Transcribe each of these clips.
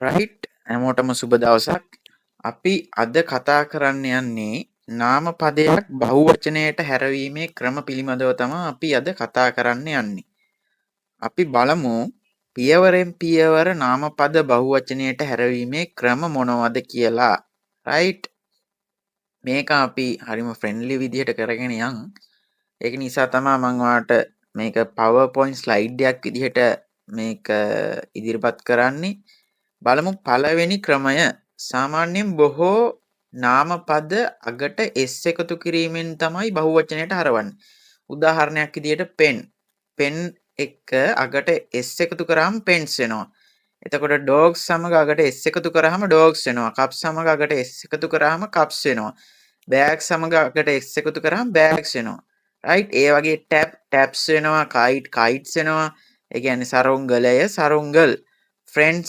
Right හැමෝටම සුබ දවසක්. අපි අද කතා කරන්න යන්නේ නාම පදයක් බහුවචනයට හැරවීමේ ක්‍රම පිළිබඳව තමයි අපි අද කතා කරන්න යන්නේ. අපි බලමු පියවරෙන් පියවර නාම පද බහුවචනයට හැරවීමේ ක්‍රම මොනවද කියලා. රයිට් මේක අපි හරිම ෆ්‍රෙන්ඩ්ලි විදිහට කරගෙන යන්. ඒක නිසා තමයි මම ඔයාලට මේක PowerPoint slide එකක් විදිහට මේක ඉදිරිපත් කරන්නේ. බලමු පළවෙනි ක්‍රමය. සාමාන්‍යයෙන් බොහෝ නාමපද අගට s එකතු කිරීමෙන් තමයි බහුවචනයට හරවන්නේ. උදාහරණයක් විදිහට pen එක අගට s එකතු කරාම pens වෙනවා. එතකොට dogs සමග අගට s එකතු කරාම dogs වෙනවා. cups සමග අගට s එකතු කරාම cups වෙනවා. bags සමග අගට s එකතු කරාම bags වෙනවා. right ඒ වගේ taps වෙනවා, kites වෙනවා. ඒ කියන්නේ සරුංගලය සරුංගල්. friend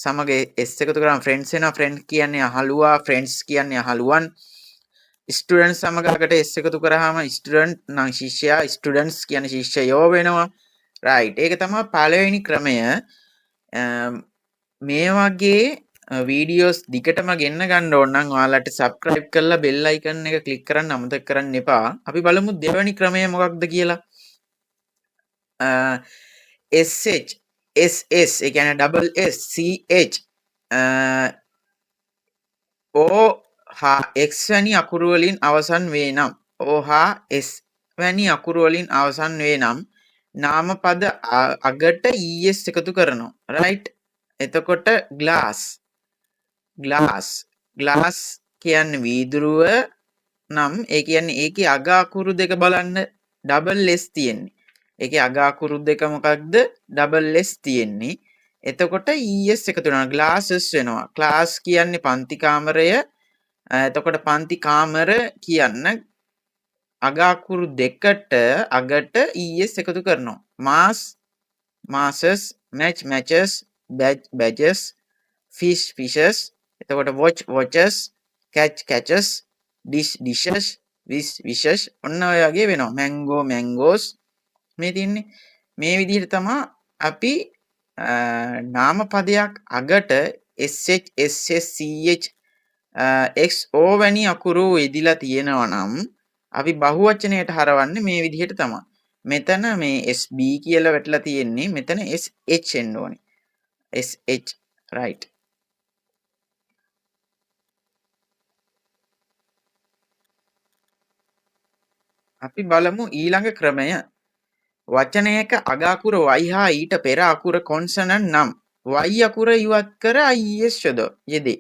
සමග s එකතු කරාම friends වෙනවා. friend කියන්නේ අහලුවා, friends කියන්නේ අහලුවන්. student සමග අගට s එකතු කරාම student නම් ශිෂ්‍යයා, students කියන්නේ ශිෂ්‍යයෝ වෙනවා. right ඒක තමයි පළවෙනි ක්‍රමය. මේ වගේ වීඩියෝස් දිගටම ගෙන්න ගන්න ඕන නම් ඔයාලට subscribe කරලා bell icon එක click කරන්න අමතක කරන්න එපා. අපි බලමු දෙවෙනි ක්‍රමය මොකක්ද කියලා. sh ss ඒ කියන්නේ double s ch o හා x වැනි අකුරු වලින් අවසන් වේ නම් o හා s වැනි අකුරු වලින් අවසන් වේ නම් නාමපද අගට es එකතු කරනවා. right එතකොට glass කියන්නේ වීදුරුව නම් ඒ කියන්නේ ඒකේ අග අකුරු දෙක බලන්න double s තියෙන්නේ. ඒකේ අග අකුරු දෙක මොකක්ද? double s තියෙන්නේ. එතකොට es එකතු වෙනවා glasses වෙනවා. class කියන්නේ පන්ති කාමරය. එතකොට පන්ති කාමර කියන්න අග අකුරු දෙකට අගට es එකතු කරනවා. masses, matches, badges, fishes. එතකොට watches, catches, dishes, wishes ඔන්න ඔය වගේ වෙනවා. mangoes මේ තියන්නේ. මේ විදිහට තමයි අපි නාමපදයක් අගට sh sh ch xo වැනි අකුරු යෙදිලා තියෙනවා නම් අපි බහුවචනයට හරවන්නේ මේ විදිහට තමයි. මෙතන මේ sb කියලා වැටලා තියෙන්නේ. මෙතන sh එන්න ඕනේ. sh right. අපි බලමු ඊළඟ ක්‍රමය. වචනයක අග අකුර y හා ඊට පෙර අකුර කොන්සනන්ට් නම් y අකුර ඉවත් කර is යෙදේ.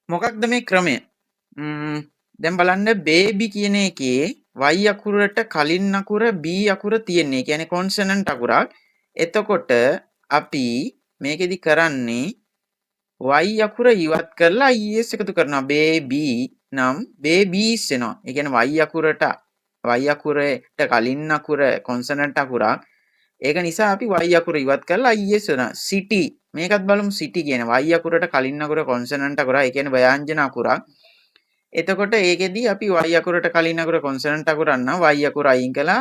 මොකක්ද මේ ක්‍රමය? දැන් බලන්න baby කියන එකේ y අකුරට කලින් අකුර b අකුර තියෙන්නේ. ඒ කියන්නේ කොන්සනන්ට් අකුරක්. එතකොට අපි මේකෙදි කරන්නේ y අකුර ඉවත් කරලා is එකතු කරනවා. baby නම් babies වෙනවා. ඒ කියන්නේ y අකුරට කලින් අකුර කොන්සනන්ට් අකුරක්. ඒක නිසා අපි y අකුර ඉවත් කරලා is වෙනවා. city මේකත් බලමු. city කියන y අකුරට කලින් අකුර කොන්සනන්ට් අකුරක්. ඒ කියන්නේ ව්‍යංජන අකුරක්. එතකොට ඒකෙදී අපි y අකුරට කලින් අකුර කොන්සනන්ට් අකුරක් නම් y අකුර අයින් කළා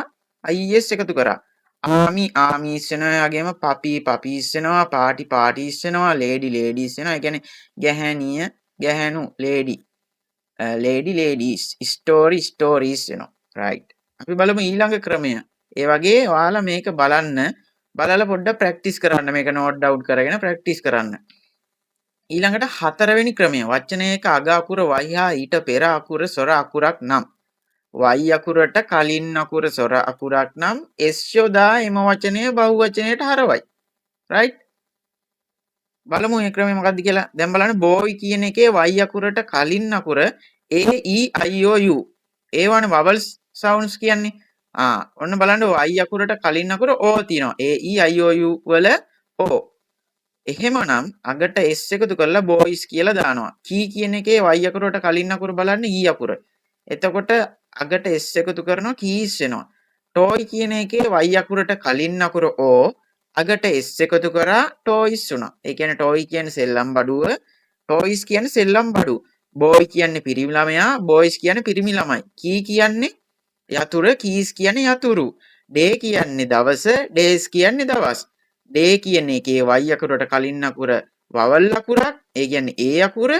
is එකතු කරා. armies වෙනවා. වගේම puppies වෙනවා. parties වෙනවා. ladies වෙනවා. ඒ කියන්නේ ගැහැණිය ගැහැණු ladies stories වෙනවා. right අපි බලමු ඊළඟ ක්‍රමය. ඒ වගේ ඔයාලා මේක බලලා පොඩ්ඩක් ප්‍රැක්ටිස් කරන්න. මේක නෝට් ඩවුන් කරගෙන ප්‍රැක්ටිස් කරන්න. ඊළඟට හතරවෙනි ක්‍රමය. වචනයක අග අකුර y හා ඊට පෙර අකුර ස්වර අකුරක් නම් y අකුරට කලින් අකුර ස්වර අකුරක් නම් s යොදා එම වචනය බහුවචනයට හරවයි. right බලමු මේ ක්‍රමය මොකක්ද කියලා. දැන් බලන්න boy කියන එකේ y අකුරට කලින් අකුර a e i o u ඒවනේ vowels sounds කියන්නේ. ඔන්න බලන්න y අකුරට කලින් අකුර o තියෙනවා. a e i o u වල o. එහෙමනම් අගට s එකතු කරලා boys කියලා දානවා. key කියන එකේ y අකුරට කලින් අකුර බලන්න e අකුර. එතකොට අගට s එකතු කරනවා keys වෙනවා. toy කියන එකේ y අකුරට කලින් අකුර o අගට s එකතු කරා toys වුණා. ඒ කියන්නේ toy කියන්නේ සෙල්ලම් බඩුව, toys කියන්නේ සෙල්ලම් බඩුව. boy කියන්නේ පිරිමි ළමයා, boys කියන්නේ පිරිමි ළමයි. key කියන්නේ යතුරු, keys කියන්නේ යතුරු. day කියන්නේ දවස, days කියන්නේ දවස්. ඩේ කියන එකේ y අකුරට කලින් අකුර vowel අකුරක්. ඒ කියන්නේ ඒ අකුර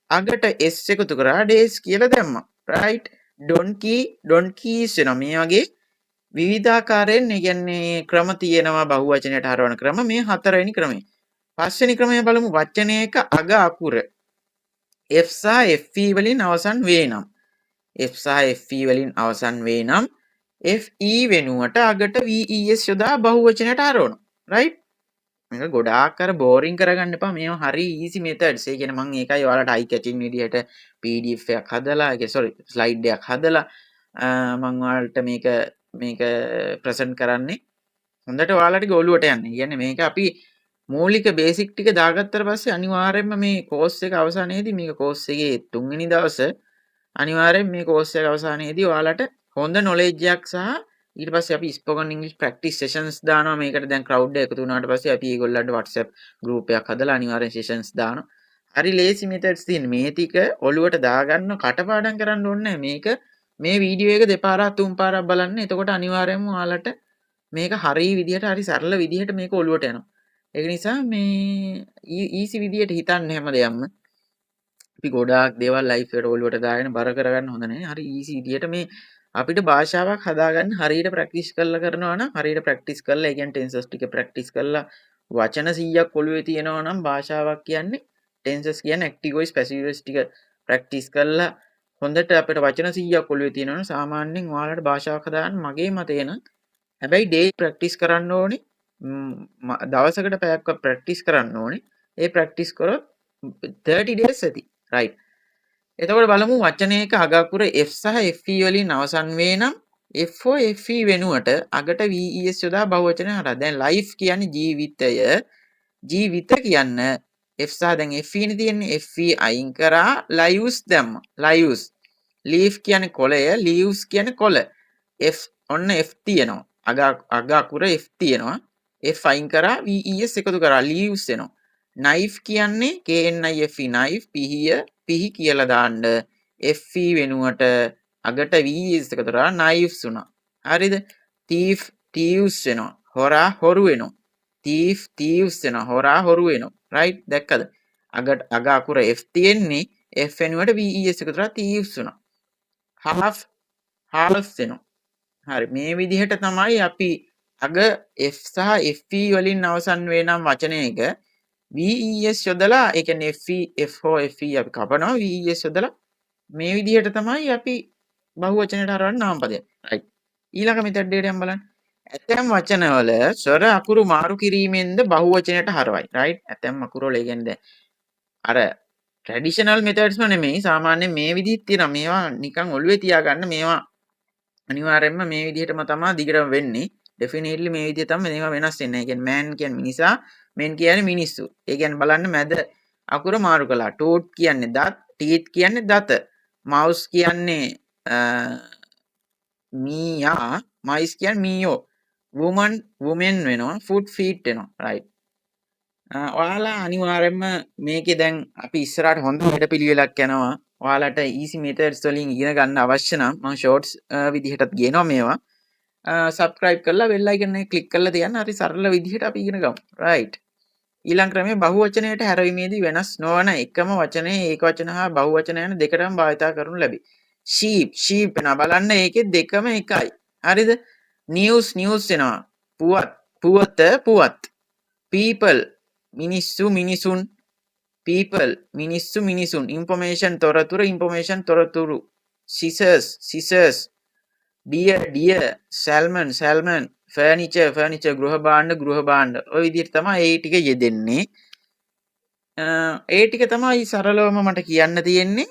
අගට s එකතු කරලා days කියලා දැම්මා. right? donkeys වෙනවා. මේ වගේ විවිධාකාරයෙන් ඒ කියන්නේ ක්‍රම තියෙනවා බහුවචනයට හරවන ක්‍රම. මේ හතරවෙනි ක්‍රමය. පස්වෙනි ක්‍රමය බලමු. වචනයක අග අකුර f සහ fe වලින් අවසන් වේ නම් f සහ fe වලින් අවසන් වේ නම් fe වෙනුවට අගට ves යොදා බහුවචනයට හරවනවා. right? මේක ගොඩාක් අර බෝරින් කරගන්න එපා. මේවා හරි ඊසි මෙතඩ්ස්. ඒ කියන්නේ මම ඒකයි ඔයාලට අයි කැචින් විදිහට PDF එකක් හදලා ස්ලයිඩ් එකක් හදලා මම ඔයාලට මේක ප්‍රසන්ට් කරන්නේ. හොඳට ඔයාලට ගොළුවට යන්න. කියන්නේ මේක අපි මූලික බේසික් ටික දාගත්තට පස්සේ අනිවාර්යයෙන්ම මේ කෝස් එක අවසානයේදී මේක කෝස් එකේ 3 වෙනි දවසේ අනිවාර්යයෙන් මේ කෝස් එක අවසානයේදී ඔයාලට හොඳ නොලෙජ් එකක් සහ ඊට පස්සේ අපි ස්පෝකන් ඉංග්‍රීසි ප්‍රැක්ටිස් සෙෂන්ස් දානවා. මේකට දැන් ක්‍රවුඩ් එක එකතු වුණාට පස්සේ අපි ඒගොල්ලන්ට WhatsApp ගෲප් එකක් හදලා අනිවාර්යෙන් සෙෂන්ස් දානවා. හරි ලේසි මෙතඩ්ස් තියෙන. මේ ටික ඔළුවට දාගන්න කටපාඩම් කරන්න ඕනේ නැහැ. මේ වීඩියෝ එක දෙපාරක් තුන් පාරක් බලන්න. එතකොට අනිවාර්යයෙන්ම ඔයාලට මේක හරි විදිහට හරි සරල විදිහට මේක ඔළුවට යනවා. ඒක නිසා මේ ඊසි විදිහට හිතන්න හැමදේම. අපි ගොඩාක් දේවල් ලයිෆ් එකට ඔළුවට දාගෙන බර කරගන්න හොඳ නැහැ. හරි ඊසි විදිහට මේ අපිට භාෂාවක් හදාගන්න හරියට ප්‍රැක්ටිස් කරලා කරනවා නම් හරියට ප්‍රැක්ටිස් කරලා ඒ කියන්නේ ටෙන්සස් ටික ප්‍රැක්ටිස් කරලා වචන 100ක් ඔළුවේ තියෙනවා නම් භාෂාවක් කියන්නේ ටෙන්සස් කියන්නේ ඇක්ටිව් වොයිස් පැසිව් වොයිස් ටික ප්‍රැක්ටිස් කරලා හොඳට අපිට වචන 100ක් ඔළුවේ තියෙනවා නම් සාමාන්‍යයෙන් ඔයාලට භාෂාවක් හදාගන්න මගේ මතය නම් හැබැයි ඩේ ප්‍රැක්ටිස් කරන්න ඕනේ. දවසකට පැයක් ප්‍රැක්ටිස් කරන්න ඕනේ. ඒ ප්‍රැක්ටිස් කරොත් 30 days ඇති. right? එතකොට බලමු වචනයක අග අකුර f සහ fe වලින් අවසන් වේ නම් f හෝ fe වෙනුවට අගට ves යොදා බහුවචනය හරහා. දැන් life කියන්නේ ජීවිතය. ජීවිත කියන්න f සහ දැන් fe නේ තියෙන්නේ. fe අයින් කරා lives දැම්මා. lives. leaf කියන්නේ කොළය. leaves කියන්නේ කොළ. f ඔන්න f තියෙනවා. අග අකුර f තියෙනවා. f අයින් කරා ves එකතු කරා leaves එනවා. knife කියන්නේ knife knife පිහි කියලා දාන්න fe වෙනුවට අගට ves එකතු කරා knives උනා. හරිද? thief thieves වෙනවා. හොරා හොරු වෙනවා. thief thieves වෙනවා. හොරා හොරු වෙනවා. right? දැක්කද? අග අකුර f තියෙන්නේ f වෙනුවට ves එකතු කරා thieves උනා. half half වෙනවා. හරි මේ විදිහට තමයි අපි අග f සහ fe වලින් අවසන් වේ නම් වචනයක ves යොදලා ඒ කියන්නේ f හෝ fe අපි කපනවා ves යොදලා මේ විදිහට තමයි අපි බහුවචනයට හරවන්නේ නාමපදයක්. right? ඊළඟ මෙතඩ් එකට යමු බලන්න. ඇතැම් වචනවල ස්වර අකුරු මාරු කිරීමෙන්ද බහුවචනයට හරවයි. right? ඇතැම් අකුරු වල ඒ කියන්නේ අර ට්‍රැඩිෂනල් මෙතඩ්ස්ම නෙමෙයි සාමාන්‍යයෙන් මේ විදිහට තියෙනවා. මේවා නිකන් ඔළුවේ තියාගන්න. මේවා අනිවාර්යයෙන්ම මේ විදිහටම තමයි දිගටම වෙන්නේ. ඩෙෆිනිට්ලි මේ විදිහ තමයි මේවා වෙනස් වෙන්නේ. ඒ කියන්නේ man කියන්නේ මිනිසා, men කියන්නේ මිනිස්සු. ඒ කියන්නේ බලන්න මැද අකුර මාරු කළා. tooth කියන්නේ දත්, teeth කියන්නේ දත. mouse කියන්නේ මීයා, mice කියන්නේ මීයෝ. women වෙනවා, foot feet වෙනවා. right? ඔයාලා අනිවාර්යයෙන්ම මේකේ දැන් අපි ඉස්සරහට හොඳ වැඩපිළිවෙලක් යනවා. ඔයාලට easy methods වලින් ඉගෙන ගන්න අවශ්‍ය නම් මම shorts විදිහටත් ගේනවා මේවා. subscribe කරලා bell icon එක click කරලා තියන්න. හරි සරල විදිහට අපි ඉගෙන ගමු. right? ඊළඟ ක්‍රමය බහුවචනයට හැරවීමේදී වෙනස් නොවන එකම වචනයේ ඒකවචන හා බහුවචන යන දෙකටම භාවිත කරනු ලැබේ. sheep වෙනවා. බලන්න ඒකේ දෙකම එකයි. හරිද? news වෙනවා. පුවත්. people මිනිස්සු මිනිසුන්. people මිනිස්සු මිනිසුන්. information තොරතුරු. scissors deer salmon furniture ගෘහ භාණ්ඩ ඔය විදිහට තමයි ඒ ටික යෙදෙන්නේ. ඒ ටික තමයි සරලවම මට කියන්න තියෙන්නේ.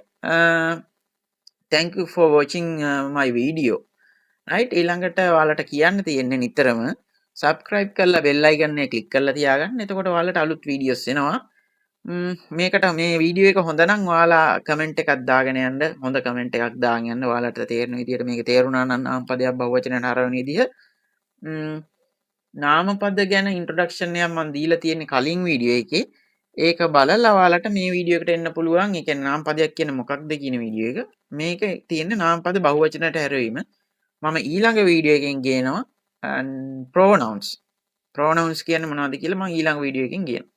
thank you for watching my video. right? ඊළඟට ඔයාලට කියන්න තියෙන්නේ නිතරම subscribe කරලා bell icon එක click කරලා තියාගන්න. එතකොට ඔයාලට අලුත් videos එනවා. මේකට මේ වීඩියෝ එක හොඳ නම් ඔයාලා කමෙන්ට් එකක් දාගෙන යන්න. හොඳ කමෙන්ට් එකක් දාගෙන යන්න. ඔයාලට තේරෙන විදිහට මේක තේරුණා නම් නාමපදයක් බහුවචනයට හරවන විදිහ. නාමපද ගැන ඉන්ට්‍රොඩක්ෂන් එකක් මම දීලා තියෙන්නේ කලින් වීඩියෝ එකේ. ඒක බලලා ඔයාලට මේ වීඩියෝ එකට එන්න පුළුවන්. ඒ කියන්නේ නාමපදයක් කියන්නේ මොකක්ද කියන වීඩියෝ එක. මේක තියෙන්නේ නාමපද බහුවචනයට හැරවීම. මම ඊළඟ වීඩියෝ එකෙන් ගේනවා pronouns. ප්‍රොනවුන්ස් කියන්නේ මොනවද කියලා මම ඊළඟ වීඩියෝ එකකින් කියනවා.